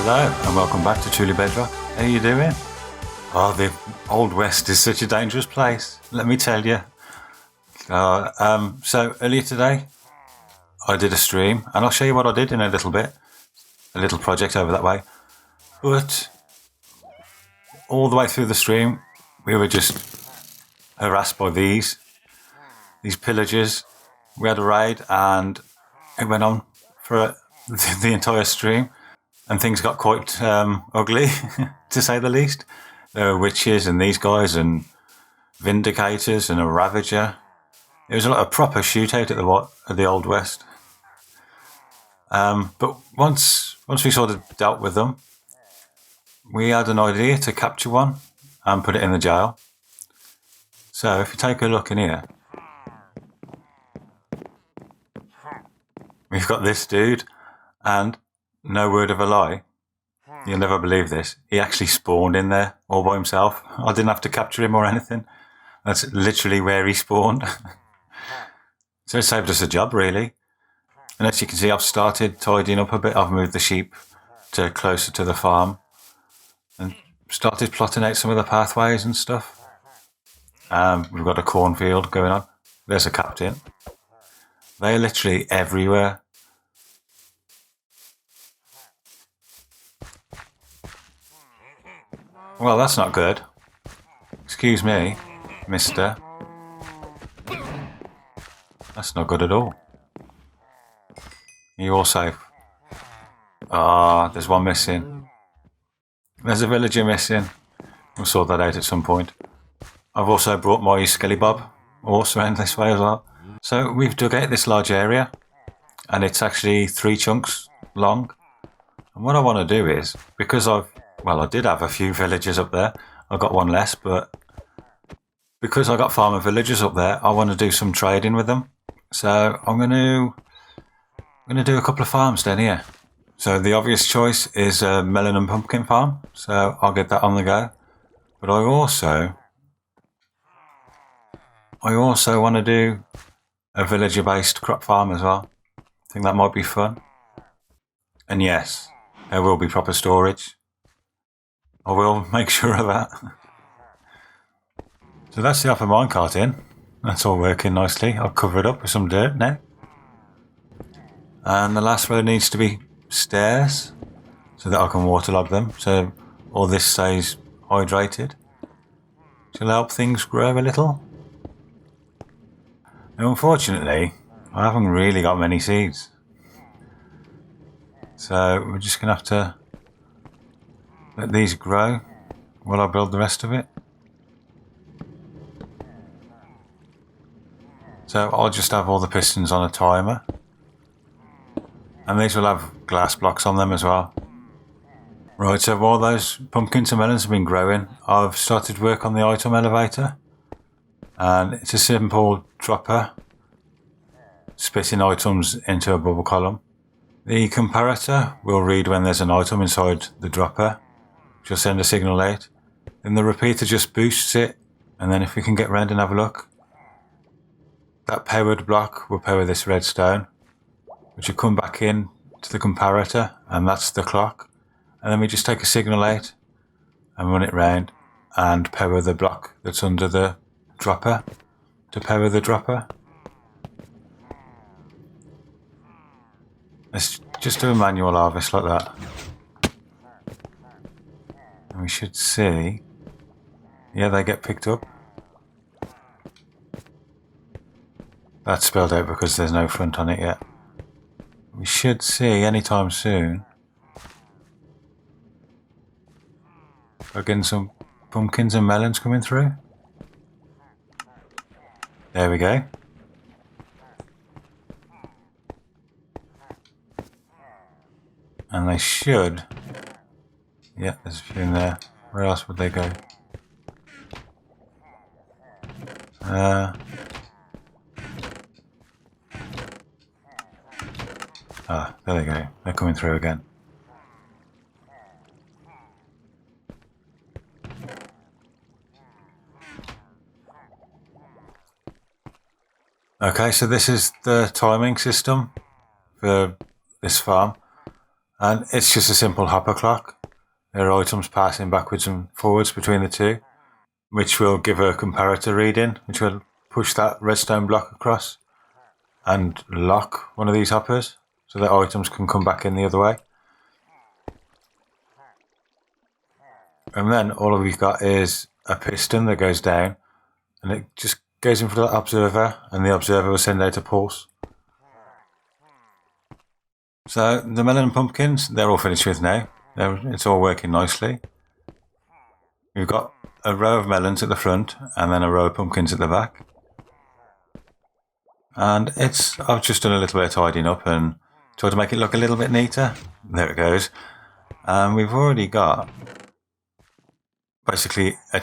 Hello and welcome back to Truly Bedrock. How are you doing? Oh, the Old West is such a dangerous place, let me tell you. So earlier today I did a stream and I'll show you what I did in a little bit. A little project over that way. But all the way through the stream we were just harassed by these pillagers. We had a raid and it went on for the entire stream. And things got quite ugly, to say the least. There were witches and these guys and Vindicators and a Ravager. It was like a proper shootout at the Old West. But once we sort of dealt with them, we had an idea to capture one and put it in the jail. So if you take a look in here, we've got this dude and... no word of a lie, you'll never believe this, he actually spawned in there all by himself. I didn't have to capture him or anything. That's literally where he spawned. So it saved us a job, really. And as you can see, I've started tidying up a bit. I've moved the sheep to closer to the farm and started plotting out some of the pathways and stuff. We've got a cornfield going on. There's a captain. They're literally everywhere. Well, that's not good. Excuse me, mister. That's not good at all. Are you all safe? Ah, there's one missing. There's a villager missing. We'll sort that out at some point. I've also brought my Skelly Bob horse around this way as well. So we've dug out this large area and it's actually 3 chunks long. And what I want to do is, because I did have a few villagers up there. I got one less, but because I got farmer villagers up there, I want to do some trading with them. So I'm going to do a couple of farms down here. So the obvious choice is a melon and pumpkin farm. So I'll get that on the go. But I also want to do a villager-based crop farm as well. I think that might be fun. And yes, there will be proper storage. I will make sure of that. So that's the upper minecart in. That's all working nicely. I'll cover it up with some dirt now. And the last row needs to be stairs so that I can waterlog them. So all this stays hydrated. Which will help things grow a little. Now, unfortunately, I haven't really got many seeds. So we're just going to have to let these grow while I build the rest of it. So I'll just have all the pistons on a timer. And these will have glass blocks on them as well. Right, so while those pumpkins and melons have been growing, I've started work on the item elevator. And it's a simple dropper, spitting items into a bubble column. The comparator will read when there's an item inside the dropper. Just send a signal out. Then the repeater just boosts it. And then if we can get round and have a look, that powered block will power this redstone, which will come back in to the comparator, and that's the clock. And then we just take a signal out and run it round and power the block that's under the dropper to power the dropper. Let's just do a manual harvest like that. And we should see, yeah, they get picked up. That's spelled out because there's no front on it yet. We should see anytime soon. Again, some pumpkins and melons coming through. There we go. And they should... yeah, there's a few in there. Where else would they go? There they go. They're coming through again. Okay, so this is the timing system for this farm. And it's just a simple hopper clock. There are items passing backwards and forwards between the two, which will give a comparator reading, which will push that redstone block across and lock one of these hoppers so that items can come back in the other way. And then all we've got is a piston that goes down, and it just goes in front of the observer, and the observer will send out a pulse. So the melon and pumpkins, they're all finished with now. It's all working nicely. We've got a row of melons at the front and then a row of pumpkins at the back. And I've just done a little bit of tidying up and tried to make it look a little bit neater. There it goes. And we've already got basically a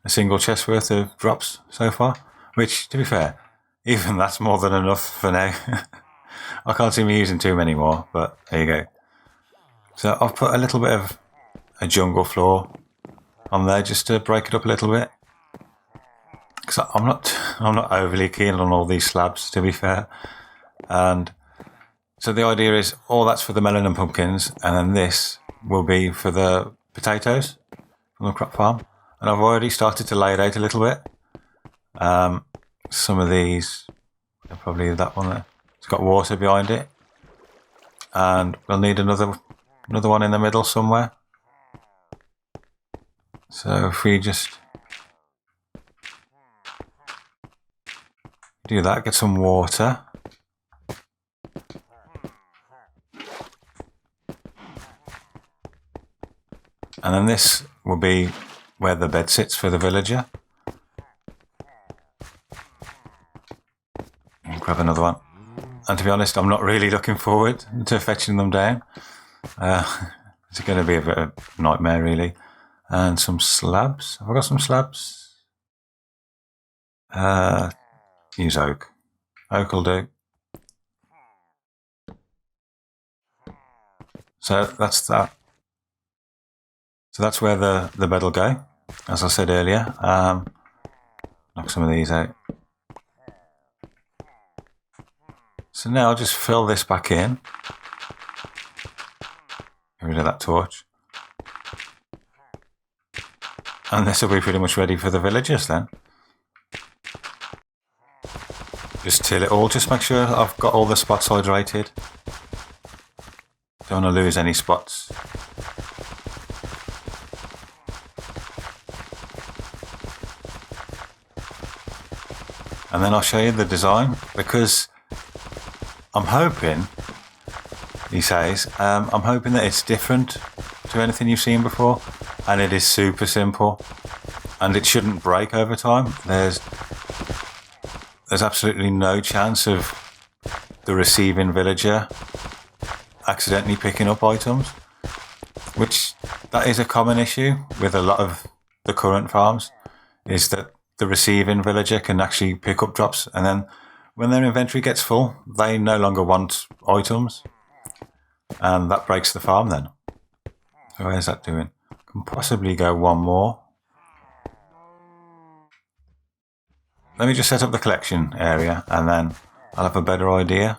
single chest worth of drops so far, which, to be fair, even that's more than enough for now. I can't see me using too many more, but there you go. So I've put a little bit of a jungle floor on there just to break it up a little bit. Because I'm not overly keen on all these slabs, to be fair. And so the idea is all that's for the melon and pumpkins, and then this will be for the potatoes from the crop farm. And I've already started to lay it out a little bit. Some of these, probably that one there, it's got water behind it, and we'll need another one in the middle somewhere. So if we just do that, get some water. And then this will be where the bed sits for the villager. And grab another one. And to be honest, I'm not really looking forward to fetching them down. It's going to be a bit of a nightmare, really. And some slabs. Have I got some slabs? Use oak. Oak will do. So that's that. So that's where the bed will go, as I said earlier. Knock some of these out. So now I'll just fill this back in. Get rid of that torch. And this will be pretty much ready for the villagers then. Just till it all, just make sure I've got all the spots hydrated. Don't want to lose any spots. And then I'll show you the design, because I'm hoping, he says, I'm hoping that it's different to anything you've seen before, and it is super simple, and it shouldn't break over time. There's absolutely no chance of the receiving villager accidentally picking up items, which that is a common issue with a lot of the current farms, is that the receiving villager can actually pick up drops, and then when their inventory gets full, they no longer want items, and that breaks the farm then. So where's that doing? Can possibly go one more. Let me just set up the collection area, and then I'll have a better idea.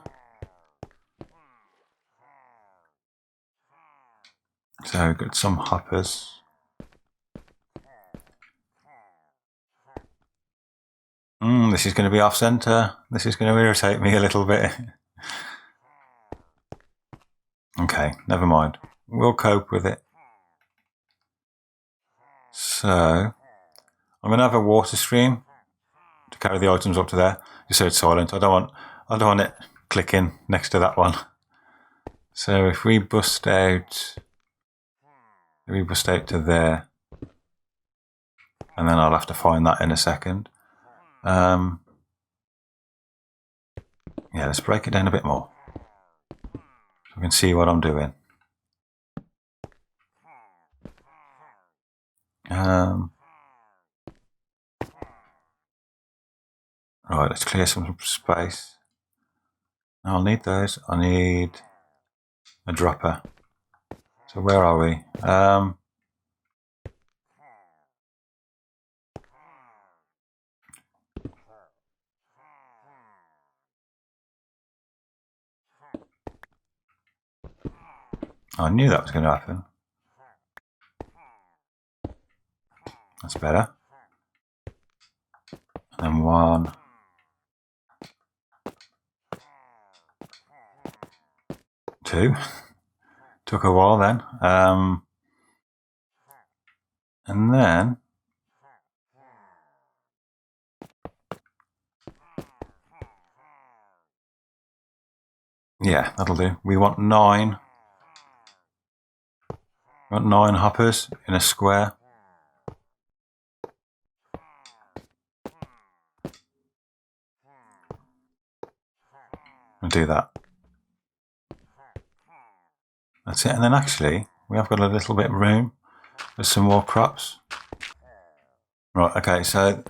So got some hoppers. This is going to be off center. This is going to irritate me a little bit. Okay, never mind. We'll cope with it. So I'm going to have a water stream to carry the items up to there, just so it's silent. I don't want it clicking next to that one. So if we bust out to there, and then I'll have to find that in a second. Yeah, let's break it down a bit more so we can see what I'm doing. Right, let's clear some space. I'll need those. I need a dropper. So where are we? I knew that was going to happen. That's better. And then 1. 2. Took a while then. And then yeah, that'll do. We want 9. We want 9 hoppers in a square. We'll do that. That's it. And then actually, we have got a little bit of room for some more crops. Right, okay, so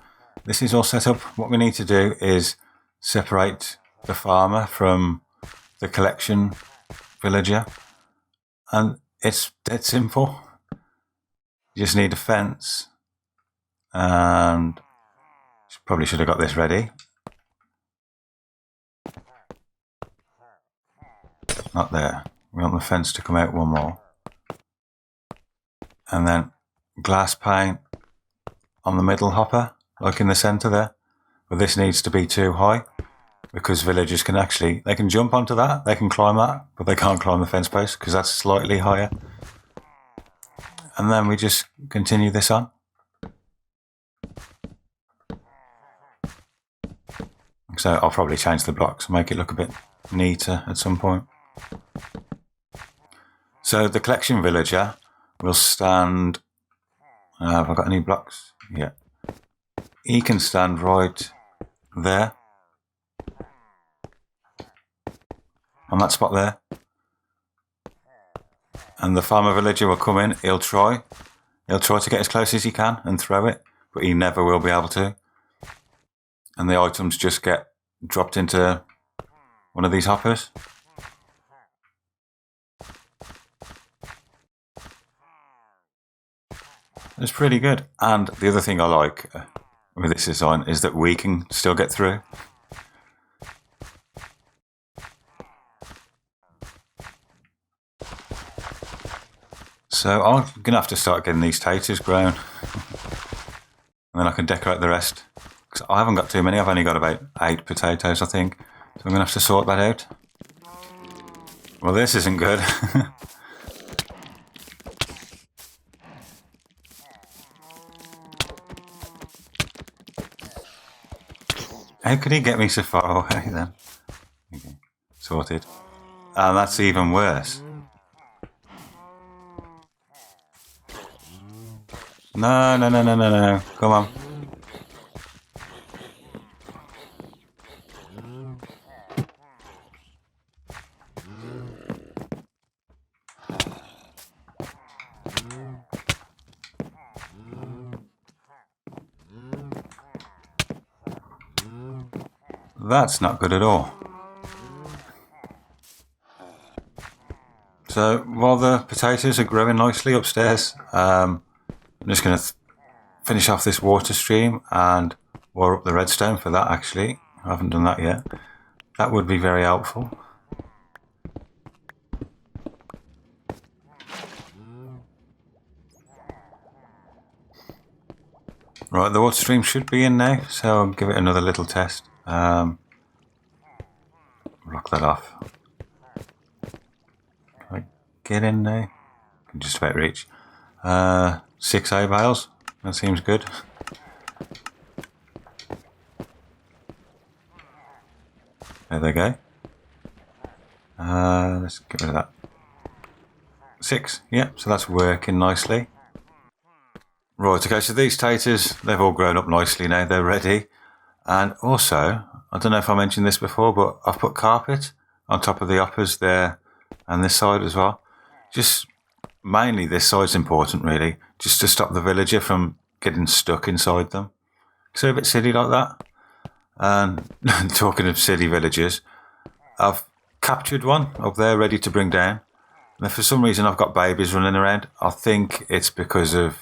this is all set up. What we need to do is separate the farmer from the collection villager. And it's dead simple. You just need a fence. And probably should have got this ready. Not there. We want the fence to come out one more. And then glass pane on the middle hopper, like in the centre there. But this needs to be too high because villagers can actually, they can jump onto that, they can climb that, but they can't climb the fence post because that's slightly higher. And then we just continue this on. So I'll probably change the blocks, make it look a bit neater at some point. So the collection villager will stand, have I got any blocks? Yeah. He can stand right there. On that spot there. And the farmer villager will come in, he'll try to get as close as he can and throw it, but he never will be able to. And the items just get dropped into one of these hoppers. It's pretty good. And the other thing I like with this design is that we can still get through. So I'm going to have to start getting these taters grown. And then I can decorate the rest. Because I haven't got too many, I've only got about 8 potatoes, I think. So I'm going to have to sort that out. Well, this isn't good. How could he get me so far away then? Okay, sorted. And that's even worse. No. Come on. That's not good at all. So while the potatoes are growing nicely upstairs, I'm just going to finish off this water stream and wire up the redstone for that actually. I haven't done that yet. That would be very helpful. Right, the water stream should be in now, so I'll give it another little test. Lock that off. Can I get in now? I can just about reach. 6 hay bales. That seems good. There they go. Let's get rid of that. 6, yeah, so that's working nicely. Right, okay, so these taters, they've all grown up nicely now, they're ready. And also, I don't know if I mentioned this before, but I've put carpet on top of the hoppers there and this side as well. Just mainly this side's important really, just to stop the villager from getting stuck inside them. So a bit silly like that. And talking of silly villagers, I've captured one up there ready to bring down. And if for some reason I've got babies running around, I think it's because of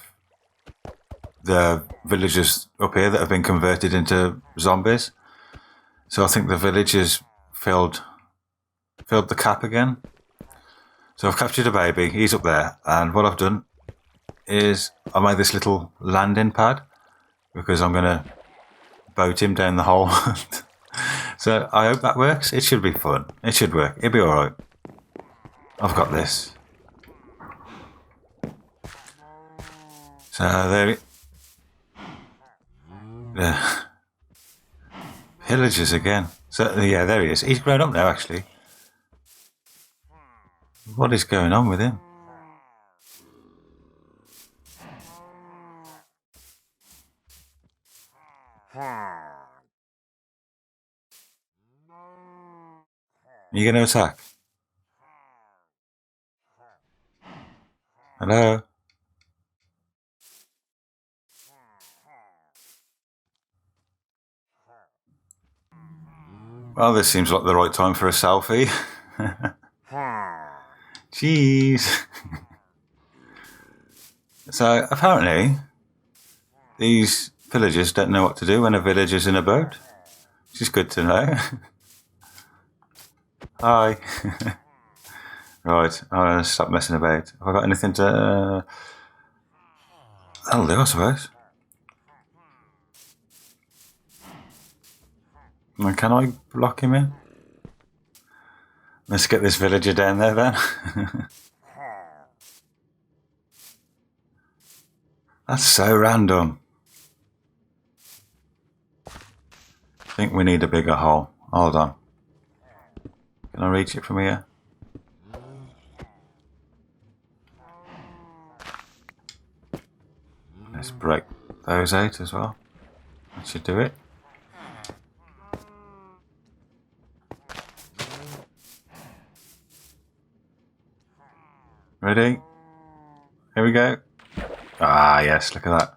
the villagers up here that have been converted into zombies. So I think the villagers filled the cap again. So I've captured a baby, he's up there, and what I've done is I made this little landing pad because I'm going to boat him down the hole. So I hope that works. It should be fun. It should work. It'll be alright. I've got this. So there. Pillagers again. So yeah, there he is. He's grown up now, actually. What is going on with him? Are you going to attack? Hello? Well, this seems like the right time for a selfie. Jeez. So, apparently, these villagers don't know what to do when a village is in a boat. Which is good to know. Hi. Right, I'm going to stop messing about. Have I got anything to... that'll do, I suppose. And can I block him in? Let's get this villager down there then. That's so random. I think we need a bigger hole. Hold on. Can I reach it from here? Let's break those out as well. That should do it. Ready? Here we go. Ah, yes, look at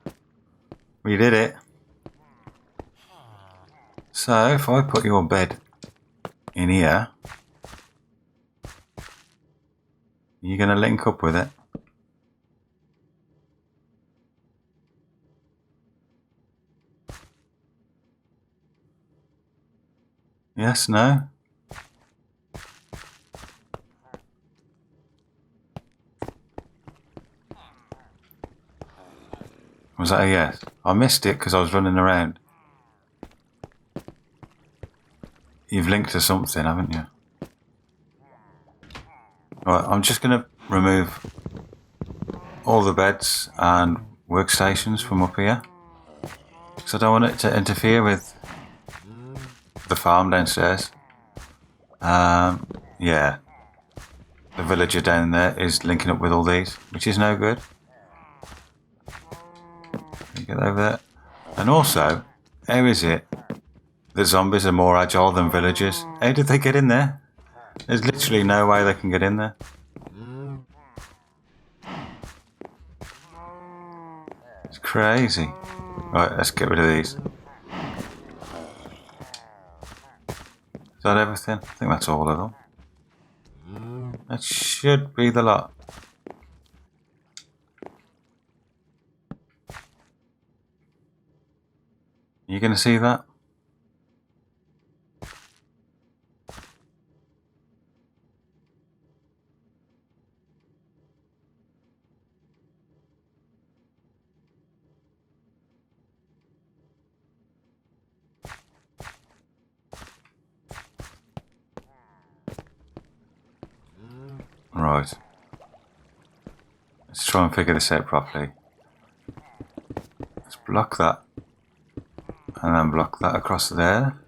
that. We did it. So, if I put your bed in here, you're going to link up with it. Yes, no? Was that a yes? I missed it because I was running around. You've linked to something, haven't you? Right, I'm just going to remove all the beds and workstations from up here. Because I don't want it to interfere with the farm downstairs. Yeah. The villager down there is linking up with all these, which is no good. Get over there. And also, how is it that zombies are more agile than villagers? How did they get in there? There's literally no way they can get in there. It's crazy. Right, let's get rid of these. Is that everything? I think that's all of them. That should be the lot. You gonna see that? Right. Let's try and figure this out properly. Let's block that. And then block that across there.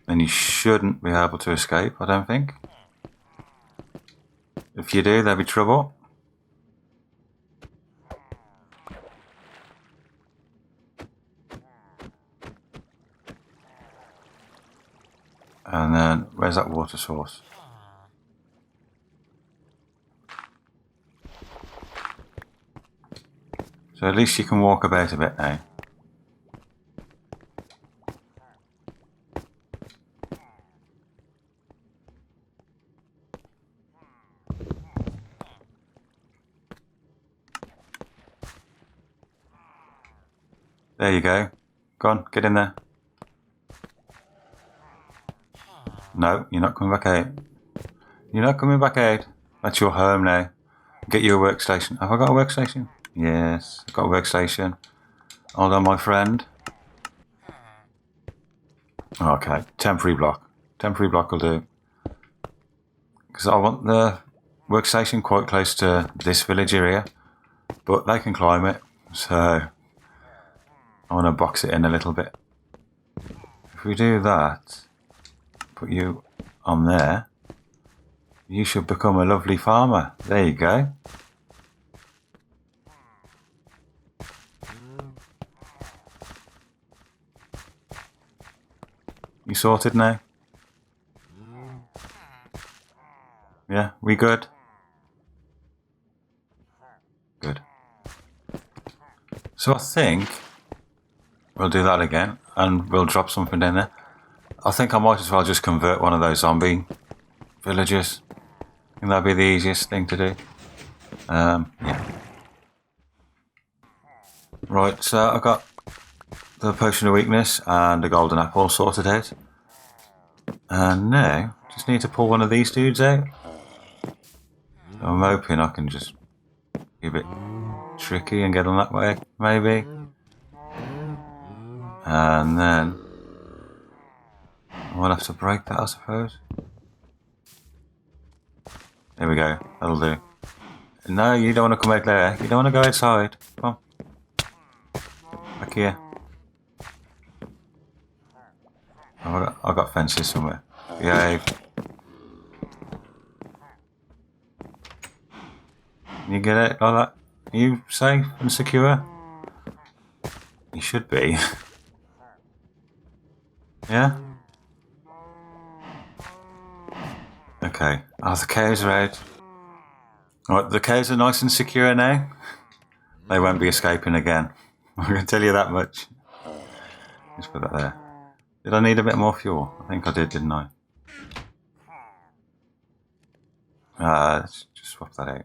Then you shouldn't be able to escape, I don't think. If you do, there'll be trouble. And then, where's that water source? So at least you can walk about a bit now. There you go. Go on, get in there. No, you're not coming back out. You're not coming back out. That's your home now. Get you a workstation. Have I got a workstation? Yes, I've got a workstation. Hold on, my friend. Okay, temporary block. Temporary block will do. Because I want the workstation quite close to this villager here. But they can climb it. So I want to box it in a little bit. If we do that, put you on there, you should become a lovely farmer. There you go. You sorted now? Yeah, we good? Good. So I think we'll do that again and we'll drop something in there. I think I might as well just convert one of those zombie villagers. I think that'd be the easiest thing to do. Yeah. Right, so I got the potion of weakness and the golden apple sorted out. And now, just need to pull one of these dudes out. So I'm hoping I can just be a bit tricky and get on that way, maybe. And then I'll have to break that, I suppose. There we go, that'll do. No, you don't want to come out there. You don't want to go outside. Come on. Back here. Oh, I've got fences somewhere. Behave. You get it like that? Are you safe and secure? You should be. Yeah? Okay. Oh, the cows are out. Right, the cows are nice and secure now. They won't be escaping again. I'm going to tell you that much. Just put that there. Did I need a bit more fuel? I think I did, didn't I? Let's just swap that out.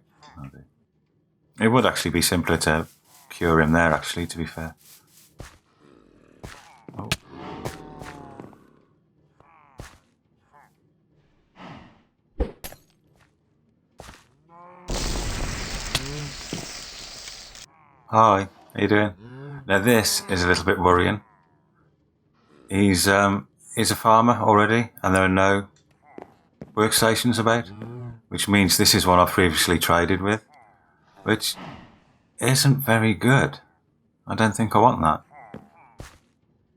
It would actually be simpler to cure him there, actually, to be fair. Oh. Hi, how you doing? Now this is a little bit worrying. He's a farmer already, and there are no workstations about, which means this is one I've previously traded with, which isn't very good. I don't think I want that.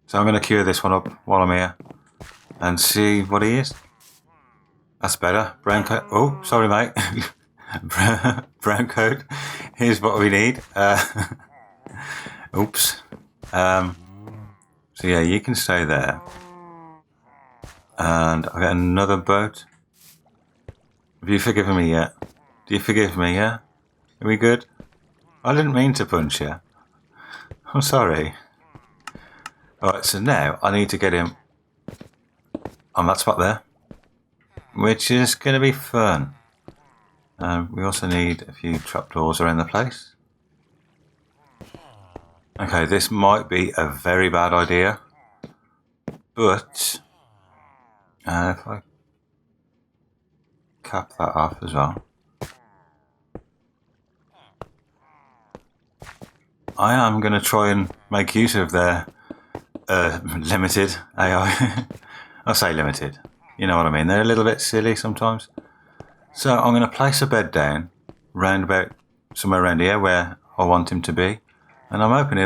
So I'm going to cure this one up while I'm here and see what he is. That's better. Brown coat. Oh, sorry, mate. Brown coat. Here's what we need. Oops. So yeah, you can stay there. And I get another boat. Have you forgiven me yet? Do you forgive me, yeah? Are we good? I didn't mean to punch you. I'm sorry. Alright, so now I need to get him on that spot there, which is going to be fun. We also need a few trapdoors around the place. Okay, this might be a very bad idea, but if I cap that off as well, I am going to try and make use of their limited AI. I say limited, you know what I mean, they're a little bit silly sometimes. So I'm going to place a bed down round about somewhere around here where I want him to be, and I'm hoping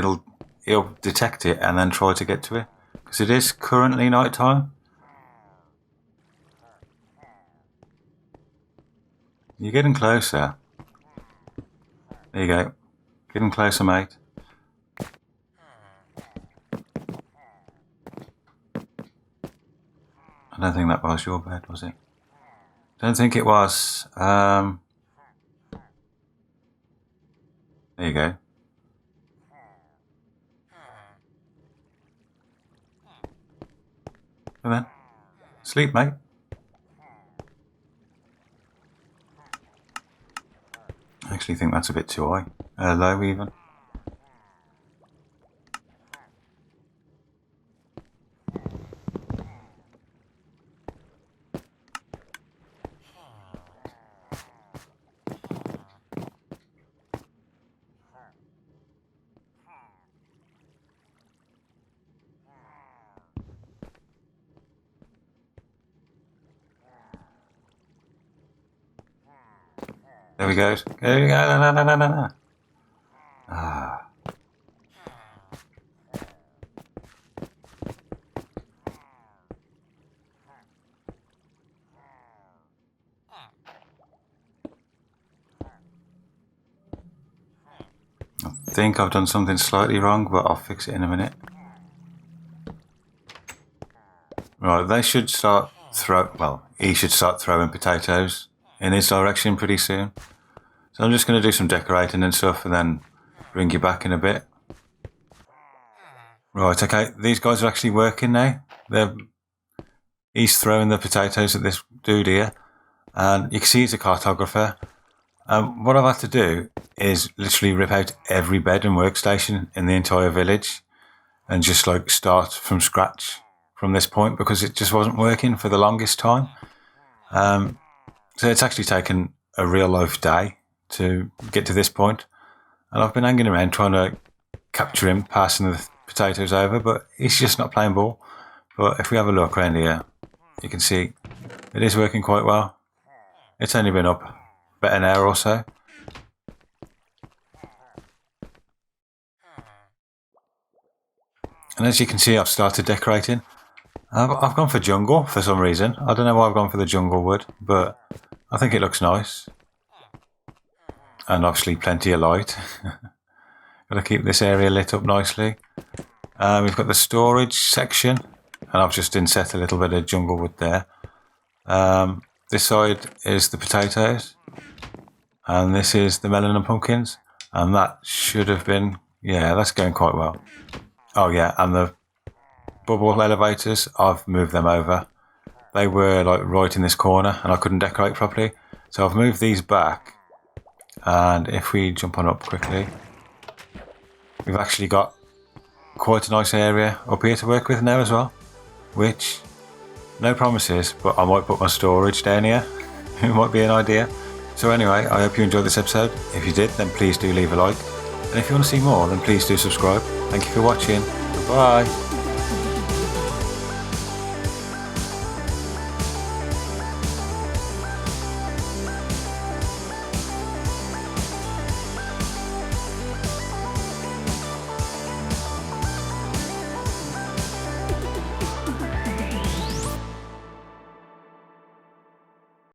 he'll detect it and then try to get to it, because it is currently night time. You're getting closer. There you go. Getting closer, mate. I don't think that was your bed, was it? Don't think it was. There you go. Come on. Sleep, mate. I actually think that's a bit too high. Low even. There we go. There we go. No, no, no, no, no. Ah. I think I've done something slightly wrong, but I'll fix it in a minute. Right, they should start he should start throwing potatoes in his direction pretty soon. So I'm just going to do some decorating and stuff and then bring you back in a bit. Right, okay, these guys are actually working now. He's throwing the potatoes at this dude here, and you can see he's a cartographer. What I've had to do is literally rip out every bed and workstation in the entire village and just like start from scratch from this point because it just wasn't working for the longest time. So it's actually taken a real life day to get to this point, and I've been hanging around trying to capture him passing the potatoes over, but he's just not playing ball. But if we have a look around here, you can see it is working quite well. It's only been up about an hour or so. And as you can see, I've started decorating. I've gone for jungle for some reason. I don't know why I've gone for the jungle wood, but I think it looks nice. And obviously plenty of light. Got to keep this area lit up nicely. We've got the storage section, and I've just inset a little bit of jungle wood there. This side is the potatoes, and this is the melon and pumpkins, and that should have been, yeah, that's going quite well. Oh yeah, and the bubble elevators, I've moved them over. They were like right in this corner and I couldn't decorate properly, so I've moved these back. And if we jump on up quickly, we've actually got quite a nice area up here to work with now as well, which, no promises, but I might put my storage down here. It might be an idea. So anyway, I hope you enjoyed this episode. If you did, then please do leave a like. And if you want to see more, then please do subscribe. Thank you for watching. Goodbye.